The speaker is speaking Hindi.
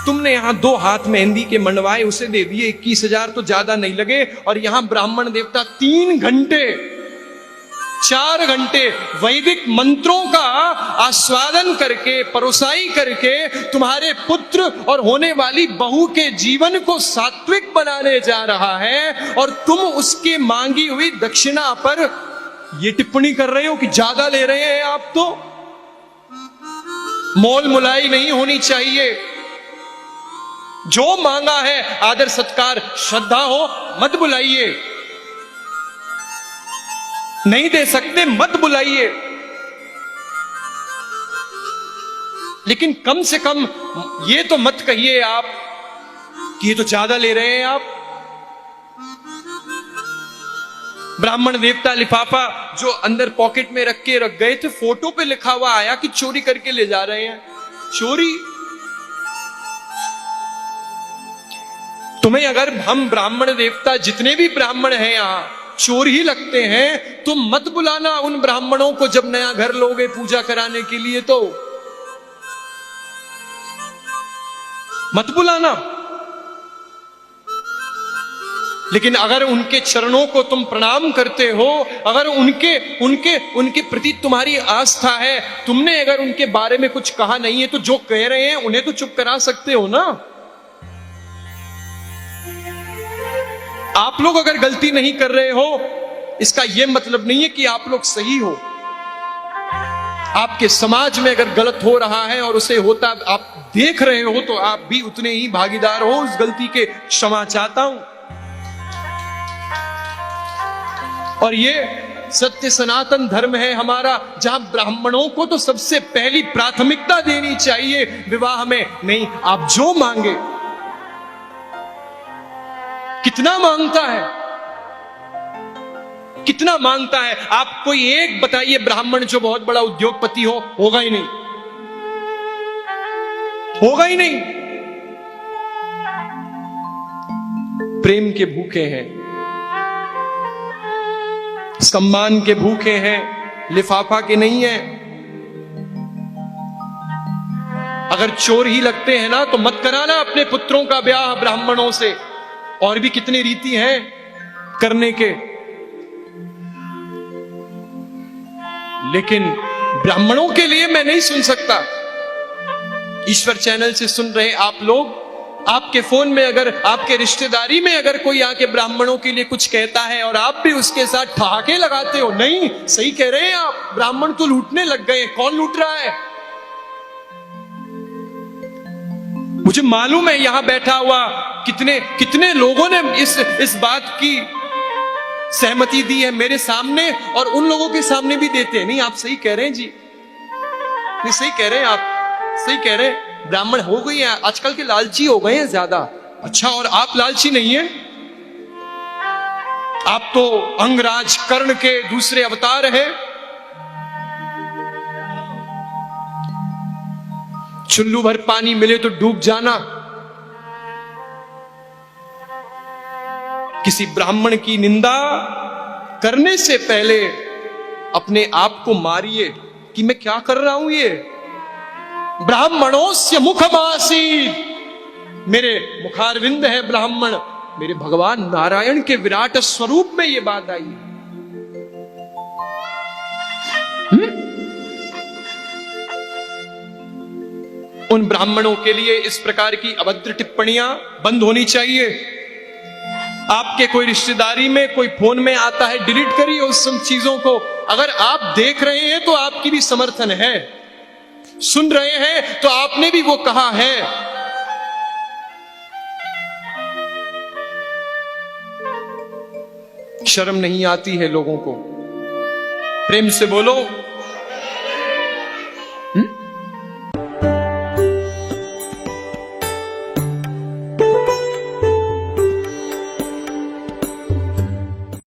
तुमने यहां 2 हाथ मेहंदी के मंडवाए, उसे दे दिए 21,000, तो ज्यादा नहीं लगे। और यहां ब्राह्मण देवता 3 घंटे 4 घंटे वैदिक मंत्रों का आस्वादन करके, परोसाई करके तुम्हारे पुत्र और होने वाली बहू के जीवन को सात्विक बनाने जा रहा है, और तुम उसके मांगी हुई दक्षिणा पर यह टिप्पणी कर रहे हो कि ज्यादा ले रहे हैं आप। तो मोल मुलाई नहीं होनी चाहिए। जो मांगा है आदर सत्कार श्रद्धा हो, मत बुलाइए। नहीं दे सकते मत बुलाइए, लेकिन कम से कम ये तो मत कहिए आप कि ये तो ज्यादा ले रहे हैं आप। ब्राह्मण देवता लिफाफा जो अंदर पॉकेट में रख के रख गए थे, फोटो पे लिखा हुआ आया कि चोरी करके ले जा रहे हैं। चोरी? तुम्हें अगर हम ब्राह्मण देवता जितने भी ब्राह्मण हैं यहां चोर ही लगते हैं, तो मत बुलाना उन ब्राह्मणों को जब नया घर लोगे पूजा कराने के लिए, तो मत बुलाना। लेकिन अगर उनके चरणों को तुम प्रणाम करते हो, अगर उनके प्रति तुम्हारी आस्था है, तुमने अगर उनके बारे में कुछ कहा नहीं है, तो जो कह रहे हैं उन्हें तो चुप करा सकते हो ना। आप लोग अगर गलती नहीं कर रहे हो, इसका यह मतलब नहीं है कि आप लोग सही हो। आपके समाज में अगर गलत हो रहा है और उसे होता आप देख रहे हो, तो आप भी उतने ही भागीदार हो उस गलती के। क्षमा चाहता हूं। और ये सत्य सनातन धर्म है हमारा, जहां ब्राह्मणों को तो सबसे पहली प्राथमिकता देनी चाहिए विवाह में। नहीं, आप जो मांगे। कितना मांगता है, कितना मांगता है? आप कोई एक बताइए ब्राह्मण जो बहुत बड़ा उद्योगपति हो। होगा ही नहीं, होगा ही नहीं। प्रेम के भूखे हैं, सम्मान के भूखे हैं, लिफाफा के नहीं है। अगर चोर ही लगते हैं ना, तो मत कराना अपने पुत्रों का ब्याह ब्राह्मणों से। और भी कितनी रीति हैं करने के, लेकिन ब्राह्मणों के लिए मैं नहीं सुन सकता। ईश्वर चैनल से सुन रहे आप लोग, आपके फोन में अगर आपके रिश्तेदारी में अगर कोई आके ब्राह्मणों के लिए कुछ कहता है और आप भी उसके साथ ठहाके लगाते हो, नहीं सही कह रहे हैं आप, ब्राह्मण तो लूटने लग गए। कौन लूट रहा है? मुझे मालूम है यहां बैठा हुआ कितने लोगों ने इस बात की सहमति दी है मेरे सामने, और उन लोगों के सामने भी देते हैं। नहीं, आप सही कह रहे हैं जी, नहीं सही कह रहे हैं आप, सही कह रहे हैं। ब्राह्मण हो गई है आजकल के, लालची हो गए हैं ज्यादा। अच्छा, और आप लालची नहीं है? आप तो अंगराज कर्ण के दूसरे अवतार हैं। चुल्लू भर पानी मिले तो डूब जाना। किसी ब्राह्मण की निंदा करने से पहले अपने आप को मारिए कि मैं क्या कर रहा हूं। ये ब्राह्मणोस्य मुखमासीत्, मेरे मुखारविंद है ब्राह्मण। मेरे भगवान नारायण के विराट स्वरूप में ये बात आई। उन ब्राह्मणों के लिए इस प्रकार की अभद्र टिप्पणियां बंद होनी चाहिए। आपके कोई रिश्तेदारी में कोई फोन में आता है, डिलीट करिए उस सब चीजों को। अगर आप देख रहे हैं तो आपकी भी समर्थन है, सुन रहे हैं तो आपने भी वो कहा है। शर्म नहीं आती है लोगों को? प्रेम से बोलो।